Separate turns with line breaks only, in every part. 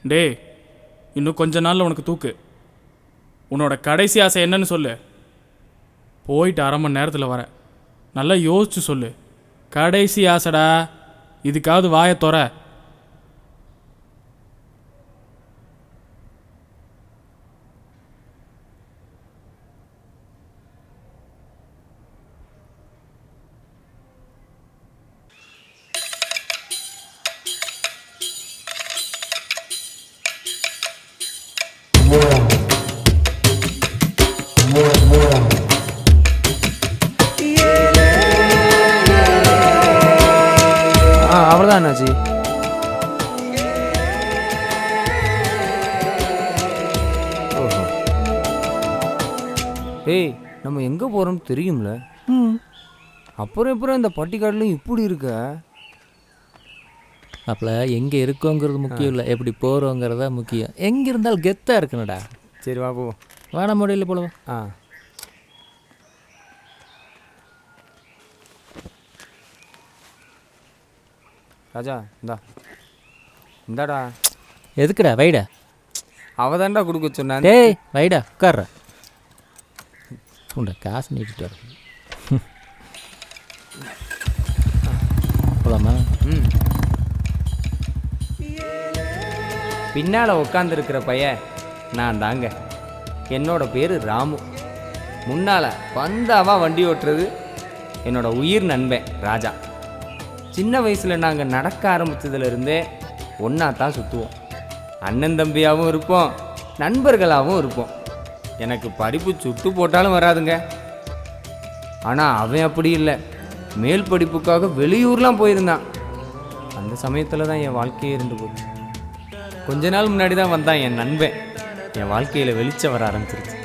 டே, இன்னும் கொஞ்ச நாளில் உனக்கு தூக்கு. உன்னோட கடைசி ஆசை என்னன்னு சொல்லு. போயிட்டு 1/2 மணி நேரத்தில் வரேன். நல்லா யோசிச்சு சொல்லு. கடைசி ஆசைடா, இதுக்காவது வாயை தொற.
அவ்வளோதான் அண்ணாச்சி. ஓஹோ, ஏய் நம்ம எங்கே போகிறோம்னு தெரியும்ல. அப்புறம் இந்த பட்டிக்காடுலையும் இப்படி இருக்க.
அப்பல எங்கே இருக்கோங்கிறது முக்கியம் இல்லை, எப்படி போகிறோங்கிறதா முக்கியம். எங்கே இருந்தாலும் கெத்தாக இருக்கணும்டா.
சரி வா போ.
வாட முடியல போலவா.
ஆ ராஜா இந்தாடா.
எதுக்குடா வைடா.
அவதான்டா கொடுக்க சொன்னான்.
டேய் வைடா உட்கார்ற. உண்டா காசு நீட்டிட்டு வர போலாமா?
பின்னால் உட்காந்துருக்கிற பையன் நான் தாங்க. என்னோட பேர் ராமு. முன்னால் பந்தாவா வண்டி ஓட்டுறது என்னோட உயிர் நண்பன் ராஜா. சின்ன வயசில் நாங்கள் நடக்க ஆரம்பித்ததுலேருந்தே ஒன்றா தான் சுற்றுவோம். அண்ணன் தம்பியாகவும் இருப்போம், நண்பர்களாகவும் இருப்போம். எனக்கு படிப்பு சுட்டு போட்டாலும் வராதுங்க. ஆனால் அவன் அப்படி இல்லை, மேல் படிப்புக்காக வெளியூர்லாம் போயிருந்தான். அந்த சமயத்தில் தான் என் வாழ்க்கையே இருந்து போச்சு. கொஞ்ச நாள் முன்னாடி தான் வந்தான் என் நண்பன். என் வாழ்க்கையில் வெளிச்சம் வர ஆரம்பிச்சிருச்சு.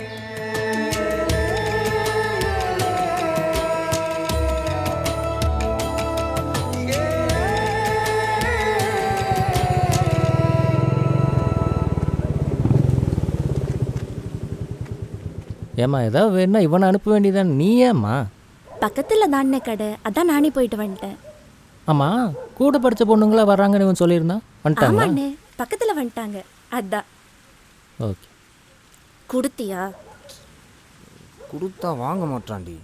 ஏம்மா ஏதாவது வேணா இவனை அனுப்ப வேண்டியதான். நீ ஏம்மா?
பக்கத்தில் தானே கடை, அதான் நானே போயிட்டு வந்துட்டேன்.
ஆமாம், கூட படித்த பொண்ணுங்களா வர்றாங்கன்னு இவன் சொல்லியிருந்தான். வந்துட்டாங்க.
ஆமாண்ணே, பக்கத்தில் வந்துட்டாங்க. அதான்.
ஓகே.
கொடுத்தியா?
கொடுத்தா வாங்க மாட்டான்டி.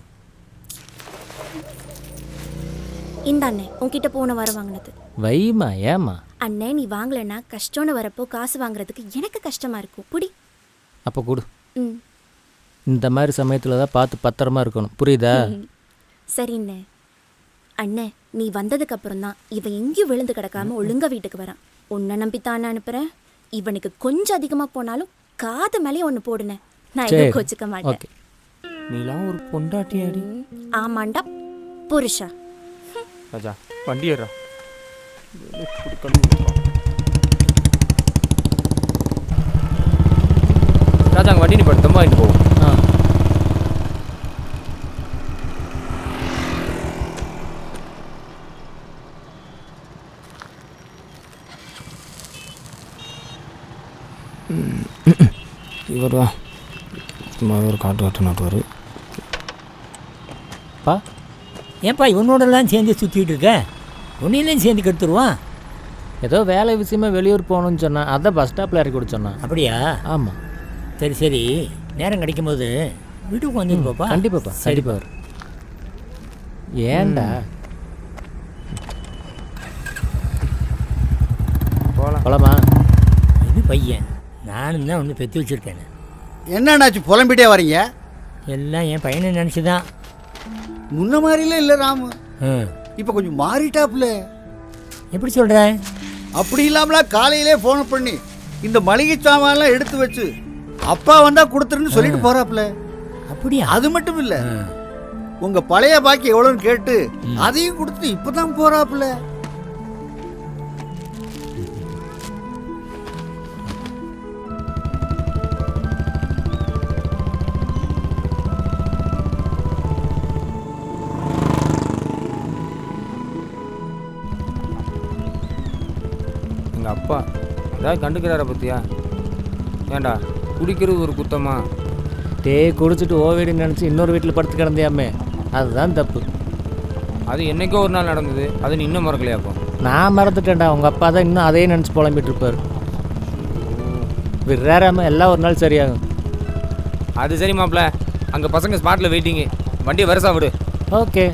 இந்தாண்ணே, உன்கிட்ட போன வர வாங்கினது.
வைமா. ஏம்மா?
அண்ணே, நீ வாங்கலைன்னா கஷ்டம்னு வரப்போ காசு வாங்குறதுக்கு எனக்கு கஷ்டமா இருக்கும். புடி.
அப்போ கொடு.
ம்,
இந்த மாதிரி சமயத்தில் தான் பார்த்து பத்திரமா இருக்கணும், புரியுதா?
சரிண்ணே. அண்ணே, நீ வந்ததுக்கு அப்புறம் தான் இவன் எங்கேயும் விழுந்து கிடக்காம ஒழுங்கா வீட்டுக்கு வரான். உன்னை நம்பித்தானே அனுப்புறேன். இவனுக்கு கொஞ்சம் அதிகமாக போனாலும் காது மேலே ஒன்று போடுனேன். நான் எதுவும் கோச்சிக்க மாட்டேன்.
ஓகே.
நீலாம் ஒரு பொண்டாட்டியாடி.
ஆமாண்டா புருஷா.
ராஜா வண்டி ஏறா. ராஜா அங்கே வண்டி நிப்பாட்டு, வாங்கிட்டு போவோம்.
ஆ
இவர் வா. சும்மா ஒரு காட்டு நாட்டுவார்.
பா,
ஏன்ப்பா இவனோடலாம் சேர்ந்து சுற்றிட்டு இருக்க? உன்னையிலையும் சேர்ந்து கெடுத்துருவான்.
ஏதோ வேலை விஷயமா வெளியூர் போகணும்னு சொன்னான், அதான் பஸ் ஸ்டாப்பில் இறக்கி கொடுத்து சொன்னான்.
அப்படியா?
ஆமாம்.
சரி சரி, நேரம் கிடைக்கும்போது வீட்டுக்கு வந்துட்டு போப்பா.
கண்டிப்பாப்பா, சரிப்பா. ஏன்டா போலாமா?
இது பையன், நானும் தான் ஒன்று பெற்று வச்சுருக்கேன்.
என்னன்னாச்சு புலம்பிட்டே வரீங்க?
எல்லாம் என் பையனை நினச்சி தான்.
முன்ன மாதிரிலாம் இல்லை ராமு, இப்போ கொஞ்சம் மாறிட்டாப்புல.
எப்படி சொல்கிற?
அப்படி இல்லாமலாம் காலையிலே ஃபோன் பண்ணி இந்த மளிகை சாமான்லாம் எடுத்து வச்சு அப்பா வந்தா கொடுத்துருன்னு சொல்லிட்டு போறாப்புல.
அப்படியா?
அது மட்டும் இல்லை, உங்க பழைய பாக்கி எவ்வளோன்னு கேட்டு அதையும் கொடுத்து இப்போதான் போறாப்புல.
எங்கள் அப்பா ஏதாவது கண்டுக்கிறார பற்றியா? ஏண்டா குடிக்கிறது ஒரு குத்தமா?
குடிச்சிட்டு ஓவேடின்னு நினச்சி இன்னொரு வீட்டில் படுத்து கிடந்தியாமே, அதுதான் தப்பு.
அது என்றைக்கோ ஒரு நாள் நடந்தது, அது நீ இன்னும் மறக்கலையாக்கும்.
நான் மறந்துட்டேன்டா. உங்கள் அப்பா தான் இன்னும் அதையே நினச்சி புலம்பிட்டு இருப்பார். விடுறாராம எல்லாம் ஒரு நாள் சரியாகும்.
அது சரி மாப்பிள்ள, அங்கே பசங்க ஸ்பாட்டில் வெயிட்டிங்கு, வண்டியை வருசா விடு.
ஓகே.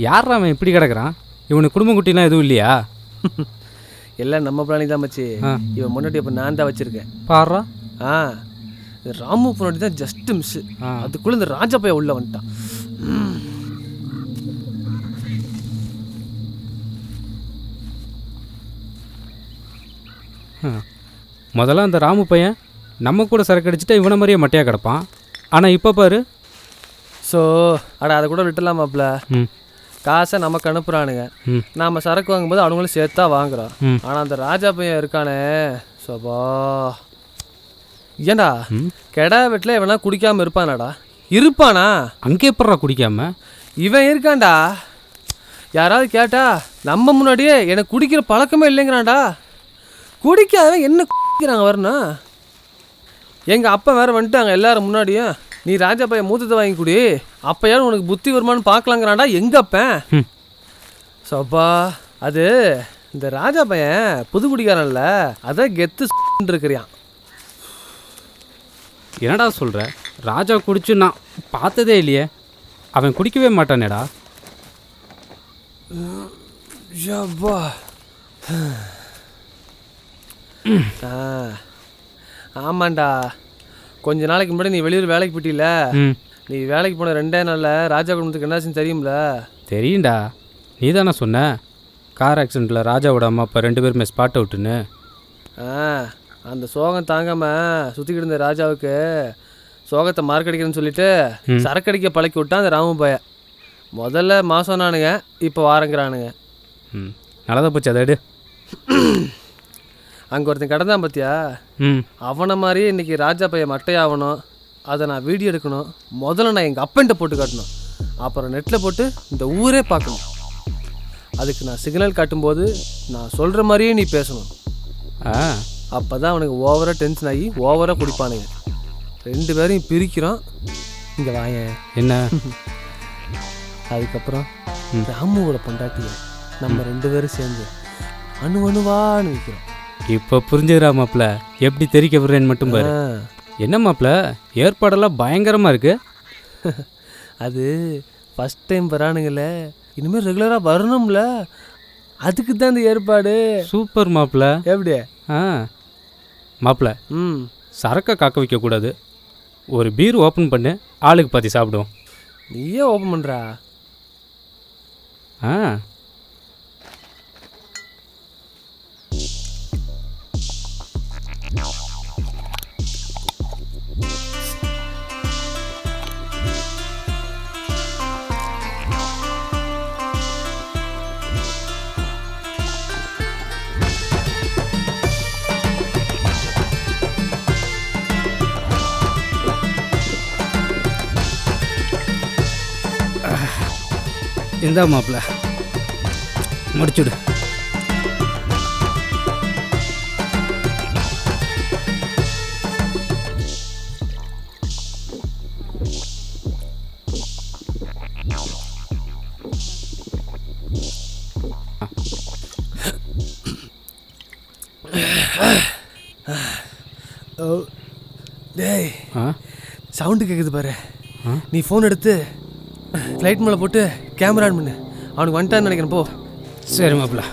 யாரா அவன் இப்படி கிடக்குறான்? இவனுக்கு குடும்ப குட்டிலாம் எதுவும் இல்லையா?
எல்லாம் நம்ம பிராணி தான் மச்சி.
ஆ.
இவன் முன்னாடி இப்போ நான் தான் வச்சுருக்கேன்.
பாடுறா.
ஆ, இந்த ராமு முன்னாடி தான் ஜஸ்ட் மிஸ்ஸு.
ஆ.
அதுக்குள்ளே இந்த ராஜா பையன் உள்ளே வந்துட்டான்.
முதல்ல அந்த ராமு பையன் நம்ம கூட சரக்கு அடிச்சுட்டு இவனை மாதிரியே மட்டையாக கிடப்பான். ஆனால் இப்போ பாரு.
ஸோ அட அதை கூட விட்டுலாமாப்ல.
ம்
காசை நமக்கு அனுப்புகிறானுங்க,
ம்
நாம் சரக்கு வாங்கும்போது அவங்களும் சேர்த்தா வாங்குறோம்.
ம்.
ஆனால் அந்த ராஜா பையன் இருக்கானே, சோபா ஏண்டா
ம்.
கெடா வீட்டில் இவனா குடிக்காமல் இருப்பானாடா? இருப்பானா?
அங்கே எப்பட்றா குடிக்காம?
இவன் இருக்கான்டா. யாராவது கேட்டா நம்ம முன்னாடியே எனக்கு குடிக்கிற பழக்கமே இல்லைங்கிறான்டா. குடிக்காதவன் என்ன குடிக்கிறாங்க வரணும். எங்கள் அப்பா வேறு வந்துட்டாங்க எல்லாரும் முன்னாடியும், நீ ராஜா பையன் மூத்தத்தை வாங்கி குடி, அப்பயாவது உனக்கு புத்தி வருமானு பார்க்கலாங்கிறான்டா எங்கள் அப்பன்.
ம்.
சப்பா அது இந்த ராஜா பையன் புது குடிக்காரன்ல, அதான் கெத்து இருக்கிறியான்.
என்னடா சொல்கிற? ராஜா குடிச்சு நான் பார்த்ததே இல்லையே. அவன் குடிக்கவே மாட்டானேடா.
யப்பா. ஆமாண்டா, கொஞ்ச நாளைக்கு முன்னாடி நீ வெளியூர் வேலைக்கு போயிட்டில,
ம்
நீ வேலைக்கு போன 2 நாளில் ராஜா குடும்பத்துக்கு என்னாச்சுன்னு தெரியும்ல?
தெரியும்டா. நீ தானே சொன்ன கார் ஆக்சிடெண்ட்டில் ராஜாவோட அம்மா அப்பா 2 பேருமே ஸ்பாட் அவுட்டுன்னு.
அந்த சோகம் தாங்காமல் சுற்றிக்கிட்டு இருந்த ராஜாவுக்கு சோகத்தை மார்க்கடிக்கிறேன்னு சொல்லிட்டு சரக்கடிக்க பழக்கி விட்டான் அந்த ராமு பையன். முதல்ல மாதம் நானுங்க, இப்போ வாரங்கிறானுங்க.
ம் நல்லதாக போச்சு, அதை எடு.
அங்கே ஒருத்தன் கிடந்தான் பார்த்தியா,
ம்
அவனை மாதிரியே இன்றைக்கி ராஜா பையன் மட்டையாகணும். அதை நான் வீடியோ எடுக்கணும். முதல்ல நான் எங்கள் அப்பன்ட்ட போட்டு காட்டணும், அப்புறம் நெட்டில் போட்டு இந்த ஊரே பார்க்கணும். அதுக்கு நான் சிக்னல் காட்டும்போது நான் சொல்கிற மாதிரியே நீ பேசணும்.
ஆ
அப்போ தான் அவனுக்கு ஓவராக டென்ஷன் ஆகி ஓவராக குடிப்பானுங்க. 2 பேரையும் பிரிக்கிறோம். இங்கே வாயேன்.
என்ன?
அதுக்கப்புறம் ராமுவோட பொண்டாட்டியை நம்ம 2 பேரும் சேர்ந்து அணுவான்னு வைக்கிறோம்.
இப்போ புரிஞ்சுக்கிறா மாப்பிள்ள, எப்படி தெரிக்க விடுறேன்னு மட்டும் பாரு. என்ன மாப்பிள்ள, ஏற்பாடெல்லாம் பயங்கரமாக இருக்கு.
அது ஃபஸ்ட் டைம் வரானுங்கள, இனிமேல் ரெகுலராக வரணும்ல, அதுக்கு தான் இந்த ஏற்பாடு.
சூப்பர் மாப்பிள்ள.
எப்படி?
ஆ மாப்பிள்ள, சரக்கை காக்க வைக்கக்கூடாது. ஒரு பீர் ஓப்பன் பண்ணு, ஆளுக்கு பாத்தி சாப்பிடுவோம்.
நீயே ஓப்பன் பண்ணுறா?
ஆ இந்தா மாப்பிள்ள, முடிச்சுடு.
டேய்,
ஆ
சவுண்டு கேட்குது பாரு. நீ ஃபோன் எடுத்து ஃப்ளைட் மேலே போட்டு கேமரா ஆன் பண்ணு. அவனுக்கு வந்துட்டான்னு நினைக்கிறேன். போ.
சரி மாப்பிள்ள.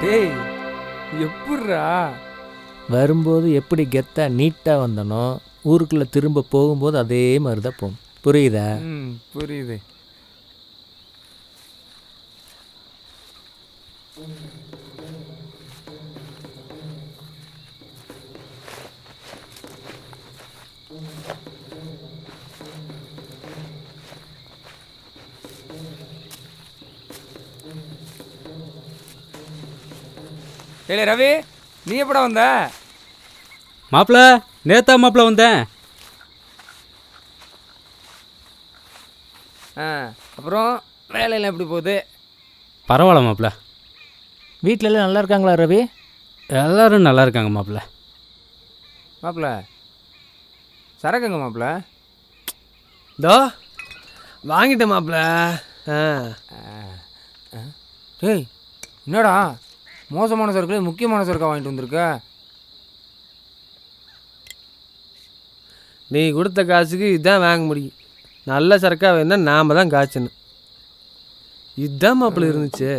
டேய் எப்பட்றா?
வரும்போது எப்படி கெத்தா நீட்டாக வந்தனோ ஊருக்குள்ளே திரும்ப போகும்போது அதே மாதிரி தான் போகும். புரியுதா?
புரியுது. ஏலே ரவி, நீ எப்படா வந்த?
மாப்பிள்ள நேத்தா மாப்பிள்ள வந்தேன்.
அப்புறம் வேலையெல்லாம் எப்படி போகுது?
பரவாயில்ல மாப்பிள்ள,
வீட்டில எல்லாம் நல்லா இருக்காங்களா ரவி?
எல்லாரும் நல்லா இருக்காங்க மாப்பிள்ள.
மாப்பிள்ள சரக்குங்க மாப்பிள்ள.
இதோ வாங்கிட்டேன் மாப்பிள்ள.
டேய் என்னடா மோசமான சரக்குல முக்கியமான சரக்கா வாங்கிட்டு வந்திருக்க?
நீ கொடுத்த காசுக்கு இதுதான் வாங்க முடியும். நல்ல சரக்காக வேணா நாம் தான் காய்ச்சணும். இதுதான் மாப்பிள்ள இருந்துச்சு.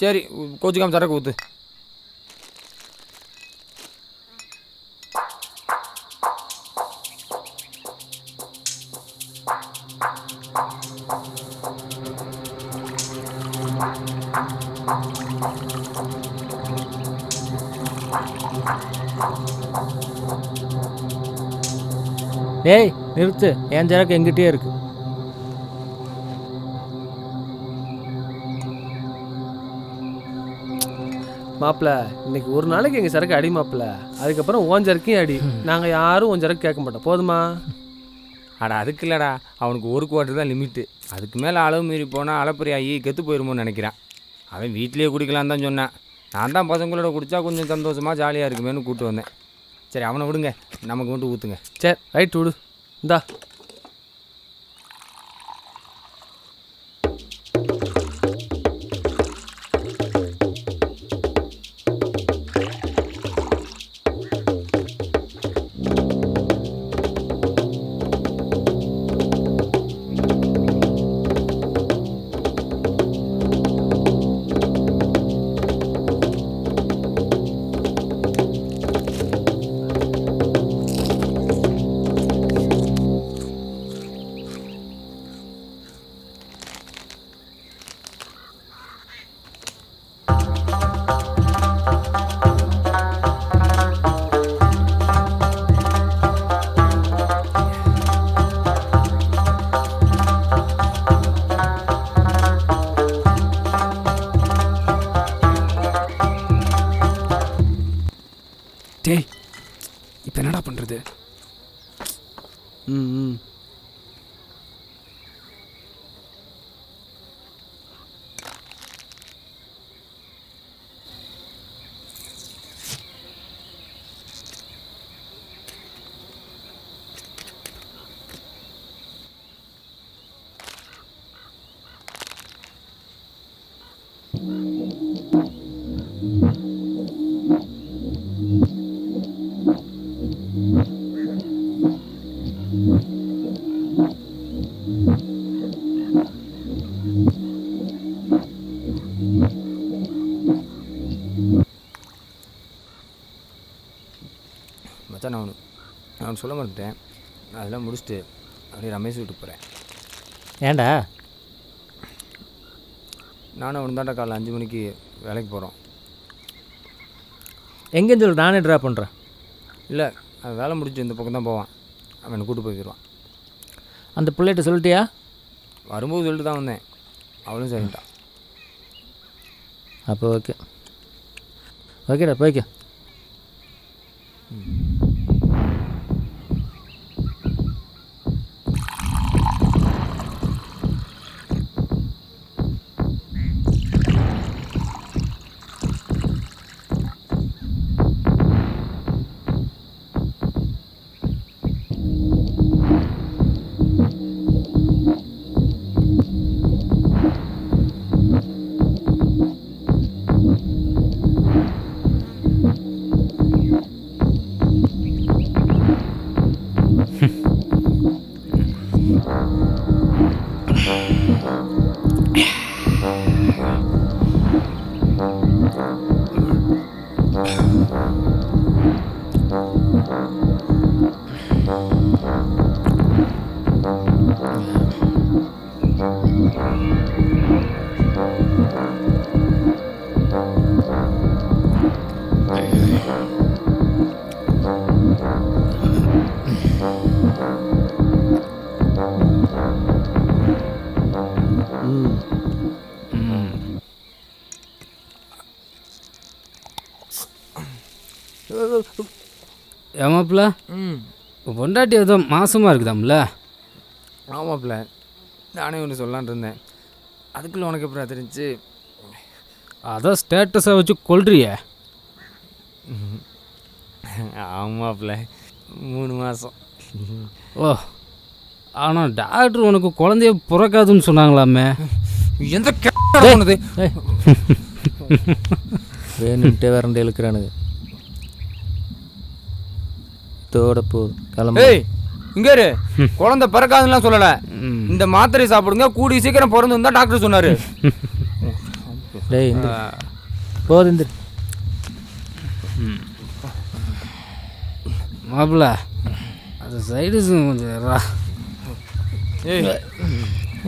சரி கோச்சிக்காம சரக்கு ஊற்று.
டேய் நிறுத்து, என் சரக்கு எங்கிட்டே இருக்கு.
மாப்பிள்ள இன்னைக்கு ஒரு நாளைக்கு எங்கள் சரக்கு அடி மாப்பிள்ள. அதுக்கப்புறம் ஓன் சரக்கையும் அடி. நாங்கள் யாரும் ஓன் சரக்கு கேட்க மாட்டோம். போதுமா?
அட அதுக்கு இல்லைடா, அவனுக்கு ஒரு குவார்ட்டர் தான் லிமிட்டு. அதுக்கு மேலே அளவு மீறி போனால் அளப்பறி ஆகி கெத்து போயிருமோன்னு நினைக்கிறான். அவன் வீட்லேயே குடிக்கலான்னு தான் சொன்னான். நான் தான் பசங்களோட குடித்தா கொஞ்சம் சந்தோஷமாக ஜாலியாக இருக்குமேனு கூப்பிட்டு வந்தேன். சரி அவனை விடுங்க, நமக்கு மட்டும் ஊற்றுங்க.
சரி ரைட் விடு. இந்தா
டேய் இப்போ என்னடா பண்ணுறது?
ம்
மச்சான் நான் சொல்ல மாட்டேன். அதெல்லாம் முடிச்சுட்டு அப்படியே ரமேஷ் வீட்டுக்கு போகிறேன்.
ஏண்டா?
நானும் அவனு தாண்டா காலைல 5 மணிக்கு வேலைக்கு போகிறோம்.
எங்கேன்னு சொல்லு, நானே ட்ராப் பண்ணுறேன்.
இல்லை அவன் வேலை முடிச்சு இந்த பக்கம் தான் போவான். அவனை கூப்பிட்டு போய்க்கிடுவான்.
அந்த பிள்ளைகிட்ட சொல்லிட்டியா?
வரும்போது சொல்லிட்டு தான் வந்தேன். அவளும் சரிட்டான்.
அப்போ ஓகே ஓகேடா, போய்க்க.
ஏமாப்பிள்ள பொண்டாட்டி ஏதோ மாசமாக இருக்குதாம்ல?
ஆமாப்பில்ல, நானே ஒன்று சொல்லலான் இருந்தேன். அதுக்குள்ளே உனக்கு எப்படி தெரிஞ்சு?
அதான் ஸ்டேட்டஸை வச்சு கொள்றிய.
ஆமாப்பில்ல, 3 மாதம்.
ஓ, ஆனால் டாக்டர் உனக்கு குழந்தைய பிறக்காதுன்னு சொன்னாங்களாமே.
எந்த போனது
வேணுன்ட்டே வரண்டே இழுக்கிறானுங்க. தோட போகுது கிளம்பு.
ஏய் இங்கே இரு, குழந்தை பிறக்காதுலாம் சொல்லலை. இந்த மாத்திரை சாப்பிடுங்க, கூடி சீக்கிரம் பிறந்து தான் டாக்டர் சொன்னார்.
டேய் இந்த போது இந்த
மாப்பிள்ள அது சைடு கொஞ்சம்.
ஏய்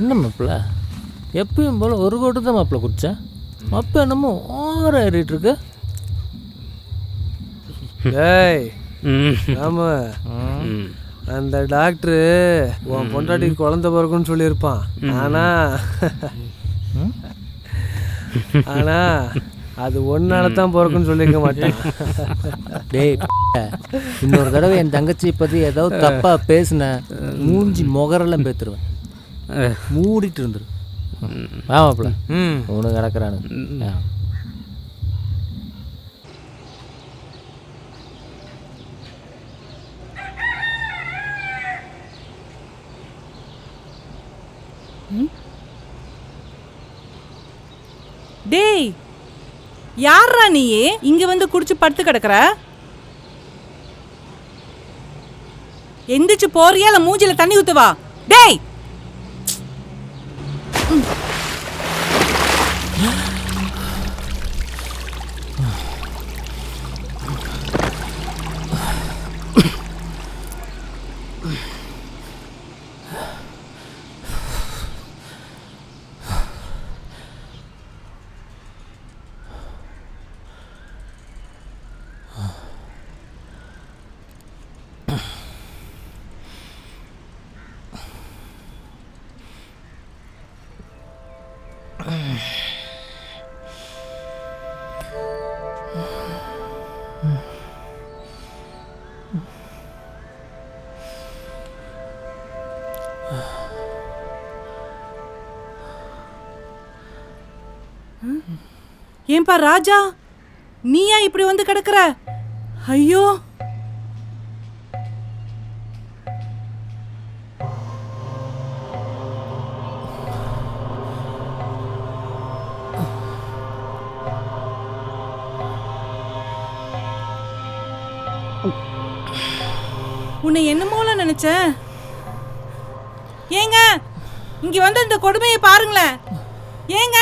என்ன மாப்பிள்ள எப்பயும் போல் ஒரு கோட்டு தான் மாப்பிள்ள குடித்தேன். அப்போ என்னமோ ஓவர ஏறிட்டு இருக்கு.
ஏய் ஆமா, அந்த டாக்டரு உன் பொண்டாட்டிக்கு குழந்தை பிறக்குன்னு சொல்லியிருப்பான். ஆனா அது ஒன்னால தான் பிறக்குன்னு சொல்லியிருக்க மாட்டான்.
டேய் இன்னொரு தடவை என் தங்கச்சியை பற்றி ஏதாவது தப்பாக பேசின மூஞ்சி முகரெல்லாம் பேத்துருவேன். மூடிட்டு இருந்துரு. ஆமாப்பிள்ள ஒன்று கிடக்குறானு.
டேய் யாரா நீயே இங்க வந்து குடிச்சு படுத்து கிடக்குற? எந்திரிச்சு போறியா இல்ல மூஞ்சில தண்ணி ஊத்துவா? டேய் ஏன்பா ராஜா, நீயா இப்படி வந்து கிடக்குற? ஐயோ உன்னை என்னமோல நினைச்சேன். ஏங்க இங்க வந்து இந்த கொடுமையை பாருங்களேன். ஏங்க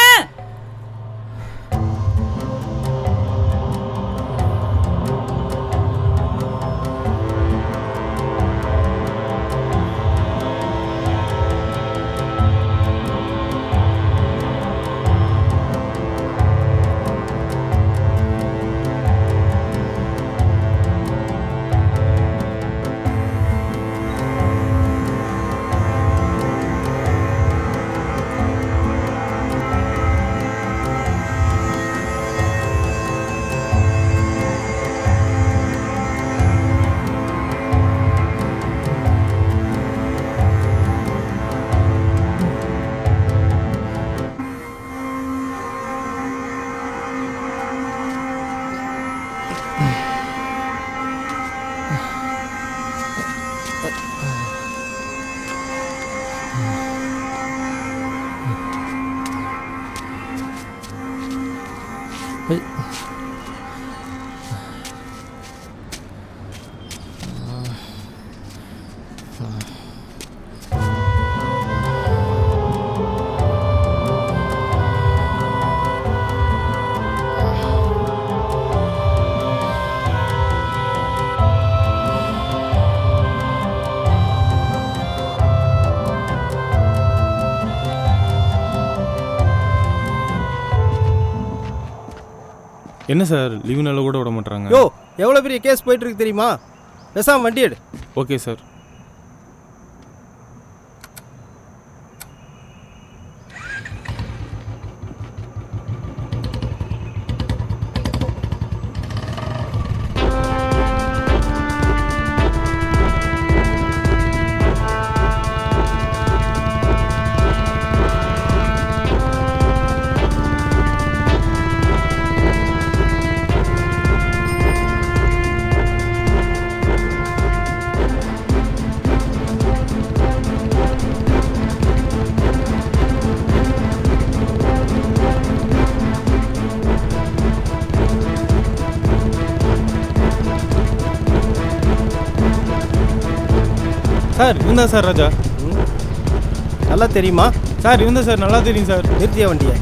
என்ன சார் லீவு நாள கூட விட மாட்டாங்க?
யோ எவ்வளோ பெரிய கேஸ் போயிட்டு இருக்கு தெரியுமா? பேசாம வண்டி எடு.
Okay sir. சார் இவன் தான் சார் ராஜா.
நல்லா தெரியுமா?
சார் இவன் தான் சார், நல்லா தெரியும் சார்.
நிறுத்தியா வண்டியை?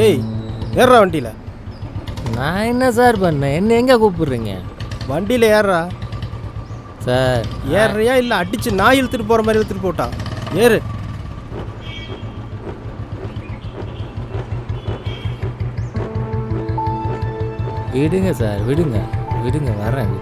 ஏய் ஏறுறா வண்டியில்.
நான் என்ன சார் பண்ணேன்? என்ன எங்கே கூப்பிடுறீங்க?
வண்டியில் ஏறுறா.
சார்
ஏறுறியா இல்லை அடிச்சு நாய் இழுத்துட்டு போகிற மாதிரி இழுத்துட்டு போட்டான்? ஏறு.
விடுங்க சார், விடுங்க விடுங்க, வரேன்.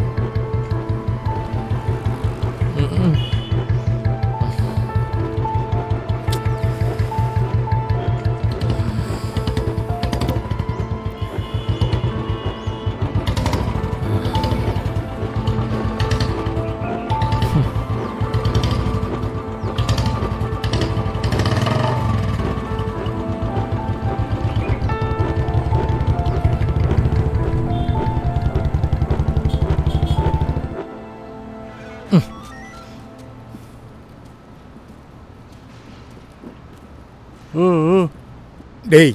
டேய்,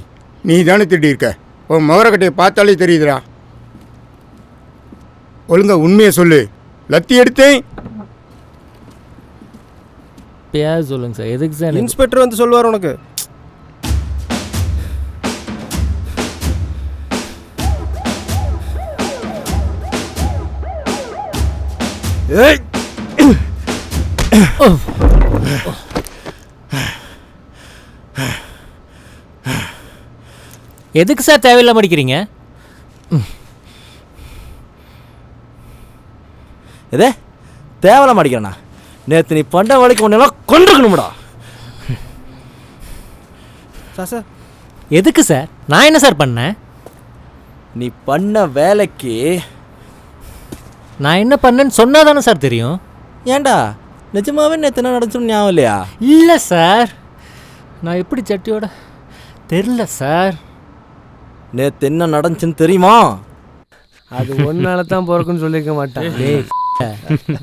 நீ தானே திட்டிருக்க? உன் முகரக்கட்டையை பார்த்தாலே தெரியுதுடா. ஒழுங்கா உண்மையை சொல்லு. லத்தி எடுத்தேன்.
பேர் சொல்லுங்க சார். எதுக்கு சார்?
இன்ஸ்பெக்டர் வந்து சொல்லுவார் உனக்கு. ஏய்
எதுக்கு சார் தேவையில்லாம அடிக்கிறீங்க?
எதே தேவையில்லாம அடிக்கிறேண்ணா? நேற்று நீ பண்ண வேலைக்கு ஒன்றெல்லாம் கொண்டிருக்கணும்டா.
சார்
எதுக்கு சார்? நான் என்ன சார் பண்ணேன்?
நீ பண்ண வேலைக்கு
நான் என்ன பண்ணேன்னு சொன்னா தானே சார் தெரியும்.
ஏன்டா நிஜமாவே நேற்று என்ன நடந்துச்சுன்னு ஞாபகம் இல்லையா?
இல்லை சார், நான் எப்படி சட்டியோட தெரில சார்.
நேற்று என்ன நடந்துச்சுன்னு தெரியுமா?
அது ஒன்னால தான் பிறக்குன்னு சொல்லியிருக்க மாட்டேன்.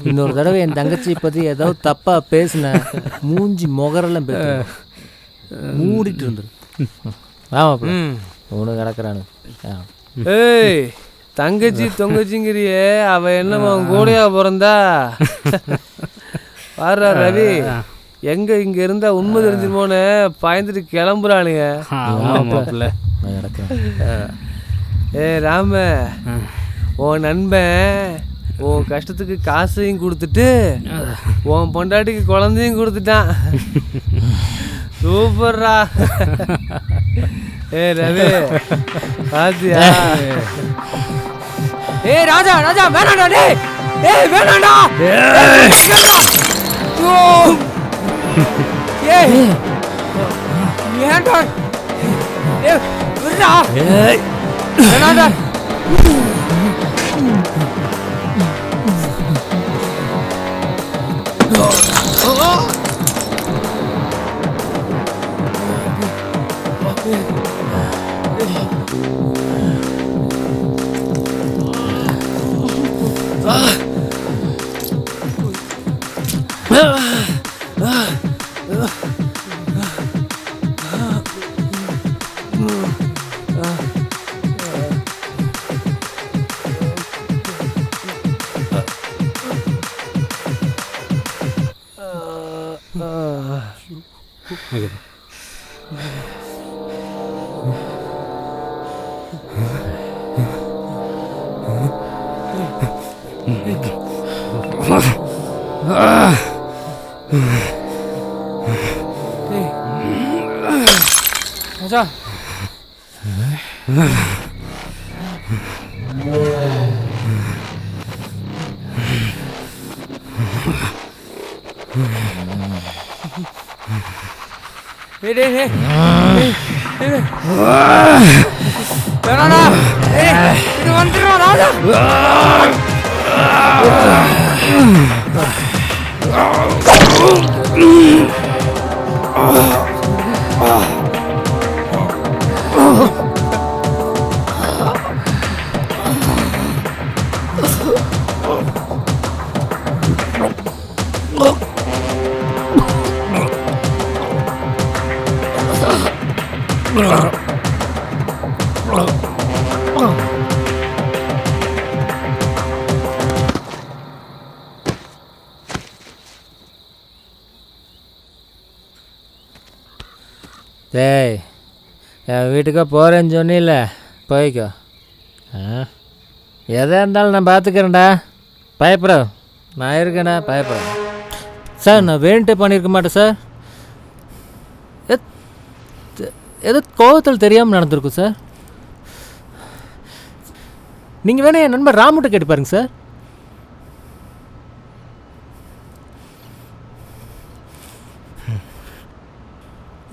இன்னொரு தடவை என் தங்கச்சி பற்றி ஏதாவது தப்பாக பேசின மூஞ்சி முகரெல்லாம் மூடிட்டு இருந்துரு. ஆமாம் ஒன்று கிடக்குறானு.
ஏய் தங்கச்சி தொங்கச்சிங்கிறியே, அவ என்னமா கூடையா பிறந்தா? பாரு ரவி, எங்க இங்க இருந்தா உண்மை தெரிஞ்சிருமோன்னு பயந்துட்டு கிளம்புறானுங்க. ஏ ராம, உன் நண்பன் உன் கஷ்டத்துக்கு காசையும் கொடுத்துட்டு உன் பொண்டாட்டிக்கு குழந்தையும் கொடுத்துட்டான். சூப்பர்ரா. ஏ ரவி பாத்தியா?
ஏ ராஜா ராஜா வேணாடா. டேய் ஏய் வேணாடா. ஏய் ஏன்டா? ஏய் விடுடா. ஏய் வேணாடா. ராஜா டேய் டேய் டேய் டேய் வேணாடா டேய் இது வந்துடா ராஜா
டேய் என் வீட்டுக்கு போகிறேன்னு சொன்னில்ல போய்க்கோ. எதாக இருந்தாலும் நான் பார்த்துக்கிறேன்டா. பயப்பட நான் இருக்கேண்ணா. பயப்பட சார் நான் வேணுட்டு பண்ணியிருக்க மாட்டேன் சார். ஏதோ கோவத்தில் தெரியாமல் நடந்திருக்கும் சார். நீங்கள் வேணா என் நண்பர் ராமுட்ட கேட்டு பாருங்க சார்.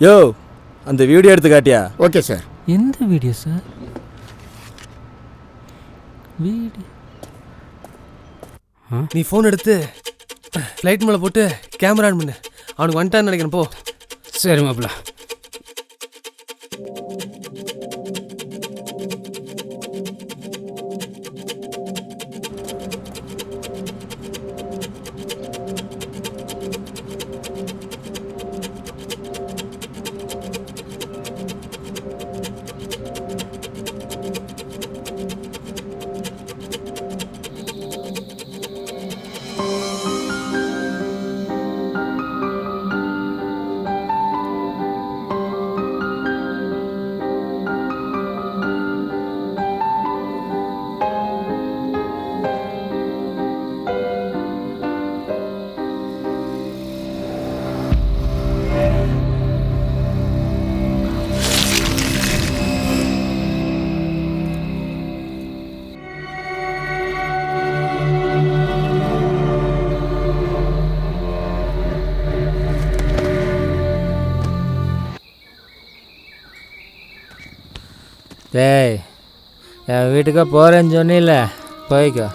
யோ அந்த வீடியோ எடுத்து காட்டியா?
Okay sir.
எந்த வீடியோ சார்? வீடியோ
நீ ஃபோன் எடுத்து ஃப்ளைட் மேலே போட்டு கேமரா ஆன் பண்ணு. அவனுக்கு வந்துட்டான்னு நினைக்கிறேன். போ.
சரி மாப்பிள்ள.
டேய் என் வீட்டுக்கு போகிறேன்னு சொன்னில்ல போய்க்கோ.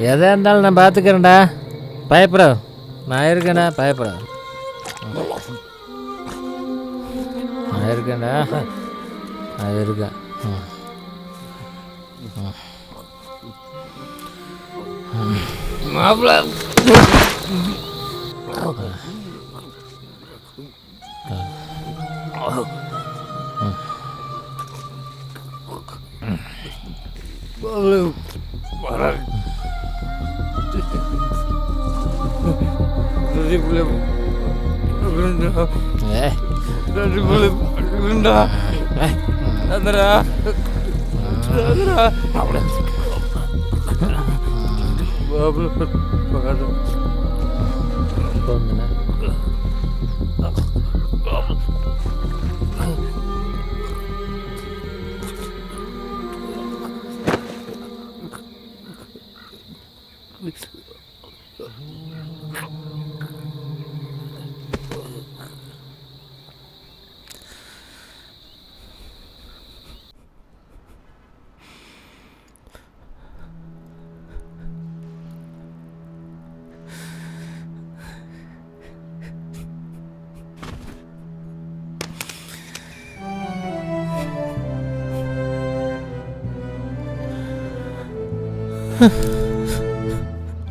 எதாக இருந்தாலும் நான் பார்த்துக்கிறேன்டா. பயப்பட நான் இருக்கேண்ணா. பயப்பட நான் இருக்கேன்டா. அது இருக்கேன்.
மாப்பிள்ள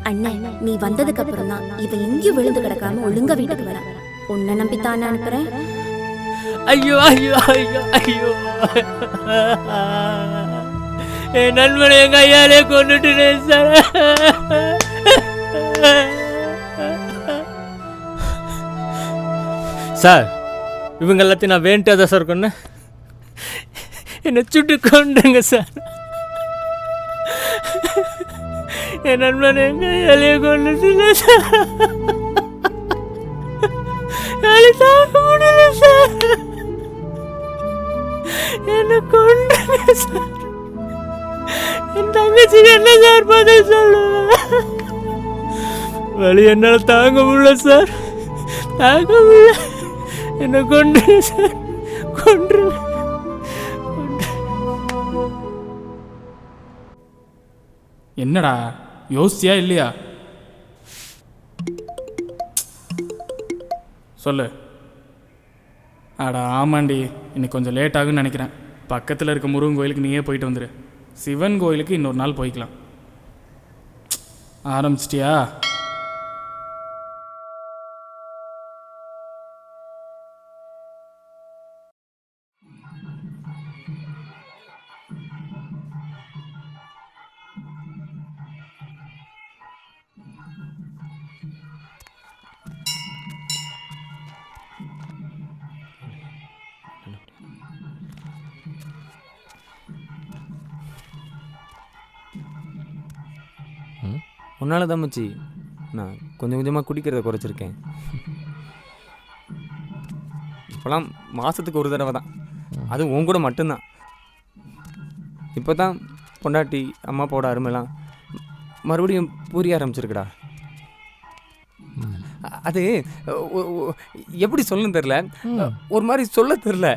அண்ணன் நீ வந்ததுக்கு அப்புறம் தான் இவன் எங்கேயும் விழுந்து கிடக்காம ஒழுங்கா வீட்டுக்கு வரான். உன்னை நம்பித்தான் அனுப்புறேன்.
ஐயோ ஐயோ ஐயோ ஐயோ என் நண்பனை என் கையாலே கொண்டுட்டேன் சார். சார் இவங்க எல்லாத்தையும் நான் வேண்டிட்டு தான் சார் கொண்டேன். என்னை சுட்டு கொண்டுங்க சார். என் நண்பன் எங்க எலிய கொண்டு சார். எலி தாங்க முடியல சார். என்ன கொண்டு சார். என் தங்கச்சிக்கு என்ன சார் பதில் சொல்லுவேன்? வலி என்னால் தாங்க முடியல சார், தாங்க முடியல. என்ன கொண்டு சார், கொன்று.
என்னடா யோசிச்சியா இல்லையா? சொல்லு. அட ஆமாண்டி, இன்னைக்கு கொஞ்சம் லேட் ஆகுன்னு நினைக்கிறேன். பக்கத்தில் இருக்க முருகன் கோயிலுக்கு நீயே போயிட்டு வந்துடு. சிவன் கோயிலுக்கு இன்னொரு நாள் போய்க்கலாம். ஆரம்பிச்சிட்டியா?
உன்னால தான் மச்சி நான் கொஞ்சம் கொஞ்சமாக குடிக்கிறத குறைச்சிருக்கேன். இப்போலாம் மாதத்துக்கு ஒரு தடவை தான், அதுவும் உன் கூட மட்டும்தான். இப்போ தான் பொண்டாட்டி அம்மா போட அருமைலாம் மறுபடியும் புரிய ஆரம்பிச்சிருக்குடா. அது எப்படி சொல்லணும்னு தெரில, ஒரு மாதிரி சொல்ல தெரில,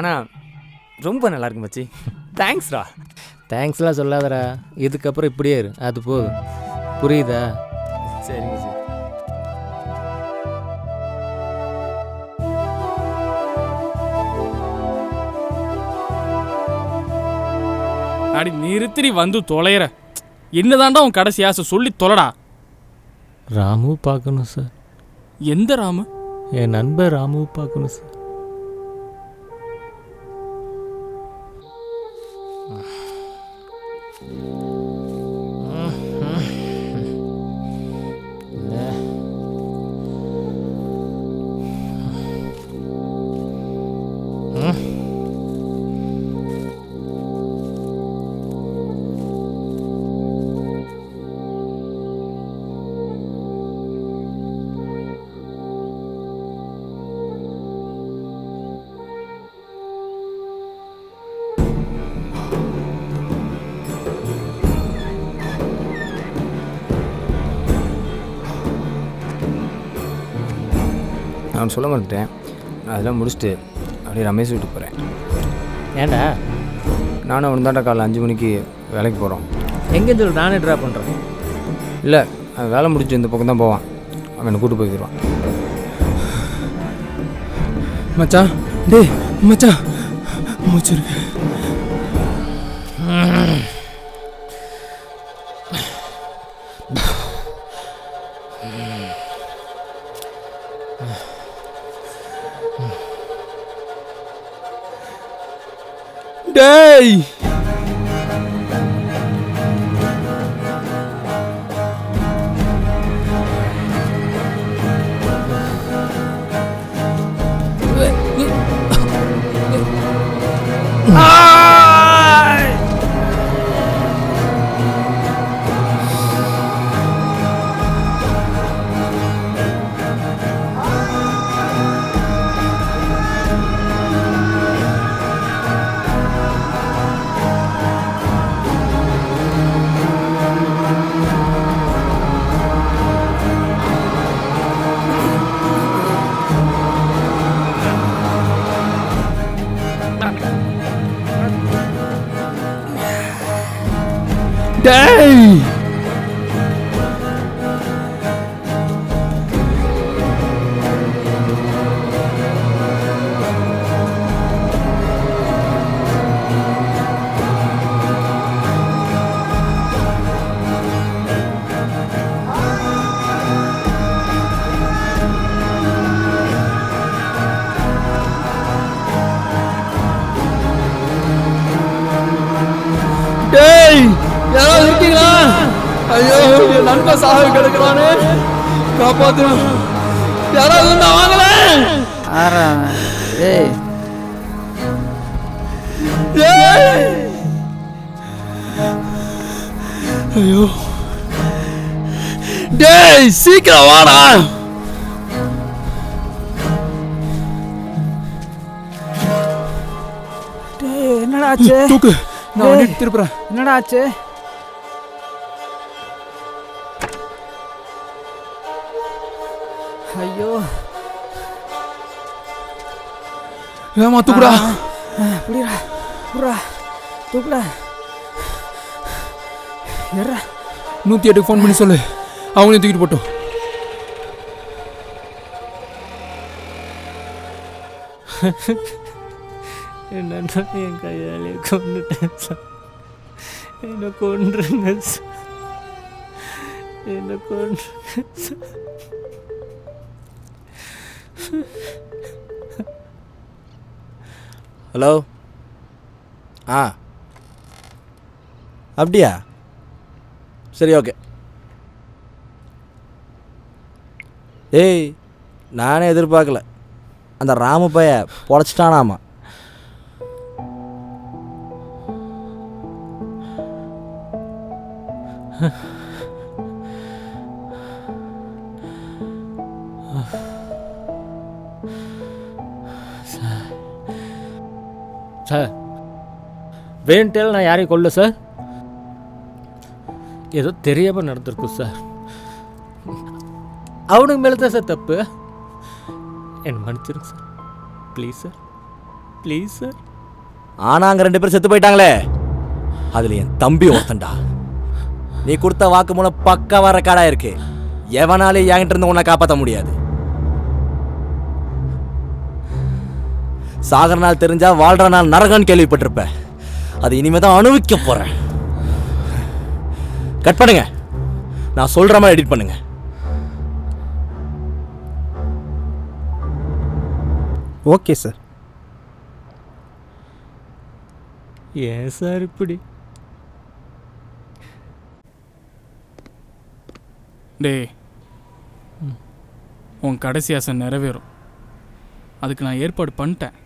ஆனால் ரொம்ப நல்லா இருக்கு மச்சி. தேங்க்ஸ்டா.
தேங்க்ஸ்லாம் சொல்லாதடா, இதுக்கப்புறம் இப்படியே இரு, அது போதும். புரியுதா?
சரி மச்சி.
அடி நிறுத்திரி வந்து தொலைகிற. என்னதாண்டா உன் கடைசி ஆசை, சொல்லி தொலைடா.
ராமு பார்க்கணும் சார்.
எந்த ராமு?
என் நண்பர் ராமு பார்க்கணும் சார்.
நான் சொல்ல மாட்டேன், அதெல்லாம் முடிச்சுட்டு அப்படியே ரமேஷ் வீட்டுக்கு போகிறேன்.
ஏண்டா?
நானும் அவன் தாண்டா காலைல 5 மணிக்கு வேலைக்கு போகிறோம்.
எங்கேன்னு சொல்லி நானே ட்ராப் பண்ணுறேன்.
இல்லை, வேலை முடிச்சு இந்த பக்கம் தான் போவான், அவன் என்னை கூப்பிட்டு போய்க்கிடுவான்.
மச்சான், டேய் மச்சான், மூச்சிருக்கு. டேய் டேய் டேய் யாராவது இருக்கீங்களா? ஐயோ, என் நண்பன் சாக கிடக்குறானே, காப்பாத்தணும். யாராவது இருந்தா வாங்கல.
ஏய்
ஐயோ
டேய் சீக்கிரம் வாடா.
டேய் என்னடா ஆச்சு?
தூக்கு, நான்
டேய்,
வண்டி திருப்புறேன்.
என்னடா ஆச்சு? ஐயோ
ஏமா தூக்குடா.
புடிடா புறா தூக்குடா. ஏறா
108க்கு ஃபோன் பண்ணி சொல்லு, அவங்களையும் தூக்கிட்டு போட்டோம்.
என்னன்னா என் கையாலே கொண்டுட்டேன் சார். என்னை கொன்றுங்க சார். என்னை கொன்றுங்க சார்.
ஹலோ. அப்படியா? சரி ஓகே. ஏய் நானே எதிர்பார்க்கல, அந்த ராமு பைய பொழைச்சிட்டானாமா.
சார் வேண்டேல் நான் யாரையும் கொல்ல சார். ஏதோ தெரியாமல் நடந்திருக்கும் சார். அவனுக்கு மேலே தான் சார் தப்பு. என்ன மன்னிச்சிருங்க sir. Please sir, please sir.
ஆனால் அங்கே 2 பேர் செத்து போயிட்டாங்களே, அதில் என் தம்பி ஒருத்தன்டா. நீ கொடுத்த வாக்கு மூலம் பக்காவா ரெக்கார்டா இருக்கு. எவனாலே என்கிட்ட இருந்து உன்னை காப்பாற்ற முடியாது. சாகர நாள் தெரிஞ்சா வாழ்ற நாள் நரகன்னு கேள்விப்பட்டிருப்ப. அது இனிமே தான் அனுபவிக்க போறேன். கட் பண்ணுங்க, நான் சொல்ற மாதிரி எடிட் பண்ணுங்க.
Okay sir.
ஏன் சார் இப்படி?
டேய், உன் கடைசி ஆசை நிறைவேறும். அதுக்கு நான் ஏற்பாடு பண்ணிட்டேன்.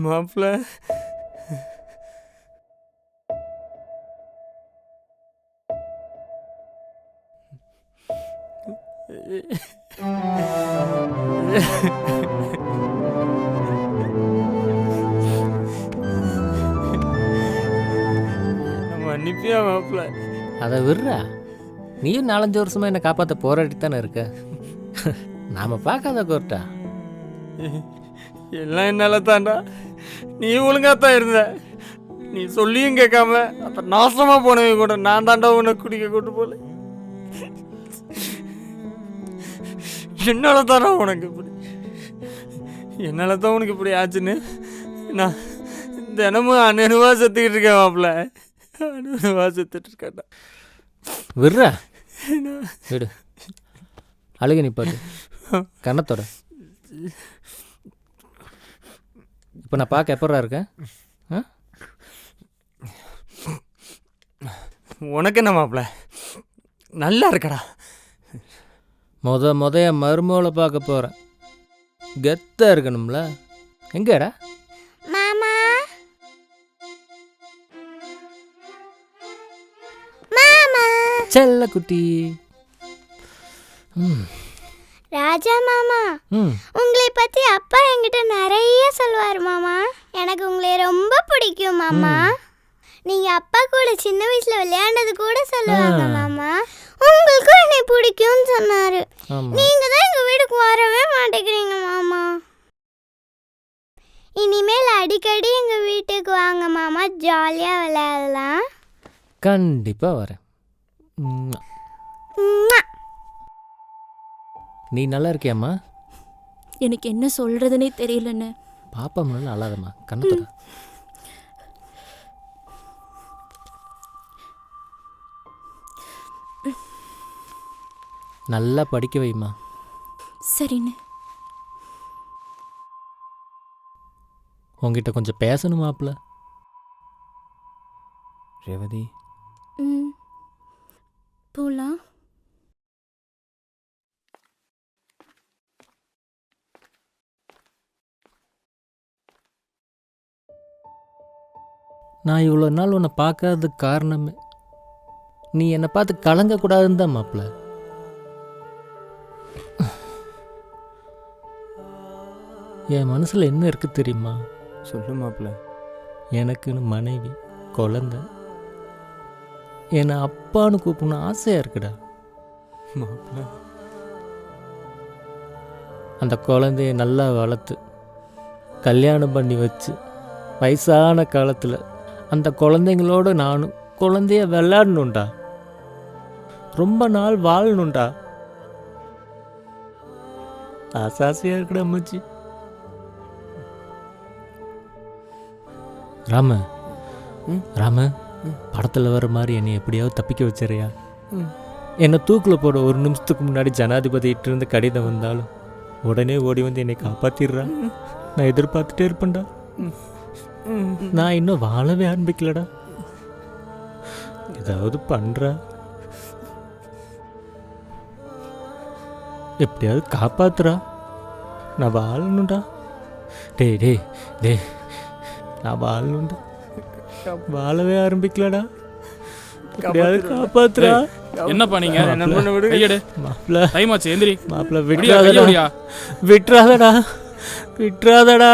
மாப்பிள்ள மன்னிப்பியா மாப்பிள்ள?
அதை விடுறா. நீயும் 4-5 வருஷமா என்னை காப்பாற்ற போராடி தானே இருக்க. நாம் பார்க்காத கோர்ட்டா.
எல்லாம் என்னால தாண்டா. நீ ஒழுங்காத்தான் இருந்த. நீ சொல்லியும் கேட்காம அப்ப நாசமா போனவங்க கூட நான் தாண்டா உன்னை குடிக்க கூட்டு போல. என்னால தானே உனக்கு இப்படி, என்னால தான் உனக்கு இப்படி ஆச்சுன்னு நான் தினமும் அணுவா செத்துக்கிட்டு இருக்கேன் மாப்பிள்ள. அணுவா செத்துட்டு இருக்கேன்டா.
விடுறா, விடு. அழுக நிப்பாட்டு, கண்ணத்தோட. இப்போ நான் பார்க்க எப்படா இருக்கேன்?
உனக்கு என்ன மாப்பிள்ள, நல்லா இருக்கடா.
என் மருமகளை பார்க்க போகிறேன். கெத்தாக இருக்கணும்ல. எங்கடா
மாமா? மாமா
செல்ல குட்டி.
ராஜா மாமா, உங்களை பத்தி அப்பா என்கிட்ட நிறைய சொல்லுவார் மாமா. எனக்கு உங்களை ரொம்ப பிடிக்கும் மாமா. நீங்க அப்பா கூட சின்ன வயசுல விளையாண்டது கூட சொல்லுவாங்க மாமா. உங்களுக்கும் என்னை பிடிக்கும்னு சொன்னாரு. நீங்க தான் எங்க வீட்டுக்கு வரவே மாட்டேங்கிறீங்க மாமா. இனிமேல் அடிக்கடி எங்க வீட்டுக்கு வாங்க மாமா, ஜாலியா விளையாடலாம்.
கண்டிப்பாக வரேன். ம். நீ நல்லா இருக்கியாம்மா?
எனக்கு என்ன சொல்றதுனே தெரியலண்ணே.
பாப்பா முன்னாடி அழாதம்மா, கண்ணத்தோட. நல்லா படிக்க வைம்மா.
சரிண்ணே.
உங்ககிட்ட கொஞ்சம் பேசணும் மாப்பிள்ள.
ரேவதி,
போலாம்.
நான் இவ்வளோ நாள் உன்னை பார்க்காததுக்கு காரணமே நீ என்னை பார்த்து கலங்கக்கூடாதுன்னு தான் மாப்பிள்ள. என் மனசில் என்ன இருக்கு தெரியுமா?
சொல்லு மாப்பிள்ள.
எனக்குன்னு மனைவி, குழந்தை, என்னை அப்பான்னு கூப்பிடணும் ஆசையாக இருக்குடா
மாப்பிள்ள.
அந்த குழந்தைய நல்லா வளர்த்து கல்யாணம் பண்ணி வச்சு வயசான காலத்தில் அந்த குழந்தைங்களோடு நானும் குழந்தைய விளையாடணுண்டா, ரொம்ப நாள் வாழணுண்டா. ஆசாசியாக இருக்குடா அம்மாச்சி. ராம ராம படத்தில் வர மாதிரி என்னை எப்படியாவது தப்பிக்க வச்சிடறியா? என்னை தூக்கில் போட ஒரு நிமிஷத்துக்கு முன்னாடி ஜனாதிபதிகிட்ட இருந்து கடிதம் வந்தாலும் உடனே ஓடி வந்து என்னை காப்பாற்றிடுறான். நான் எதிர்பார்த்துட்டே இருப்பேன்டா. நான் இன்னும் வாழவே ஆரம்பிக்கலடா. ஏதாவது பண்ற, எப்படியாவது காப்பாத்துறா. நான் வாழணும்டா. டேய் டேய் டேய், நான் வாழணும்டா. வாழவே ஆரம்பிக்கலடா. எப்படியாவது காப்பாத்துறா.
என்னப்பா நீங்க? கையெடு
மாப்பிள்ள.
டைம் ஆச்சு, எந்திரி
மாப்பிள்ள. விட்டுறாதடா, விட்டுறாதடா, விட்டுறாதடா.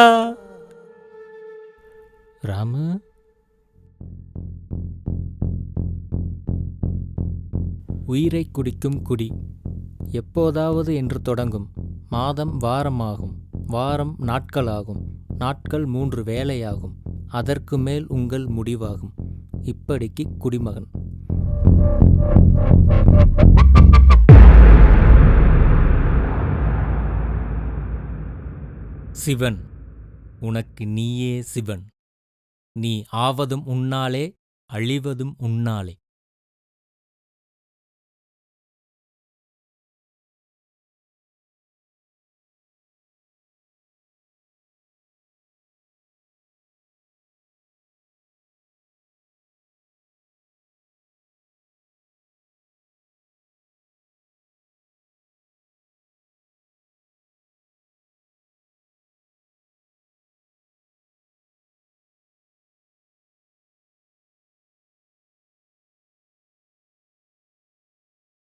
ராமு, உயிரை குடிக்கும் குடி எப்போதாவது என்று தொடங்கும். மாதம் வாரமாகும், வாரம் நாட்களாகும், நாட்கள் 3 வேளையாகும், அதற்கு மேல் உங்கள் முடிவாகும். இப்படிக்கு குடிமகன். சிவன், உனக்கு நீயே சிவன். நீ ஆவதும் உன்னாலே, அழிவதும் உன்னாலே.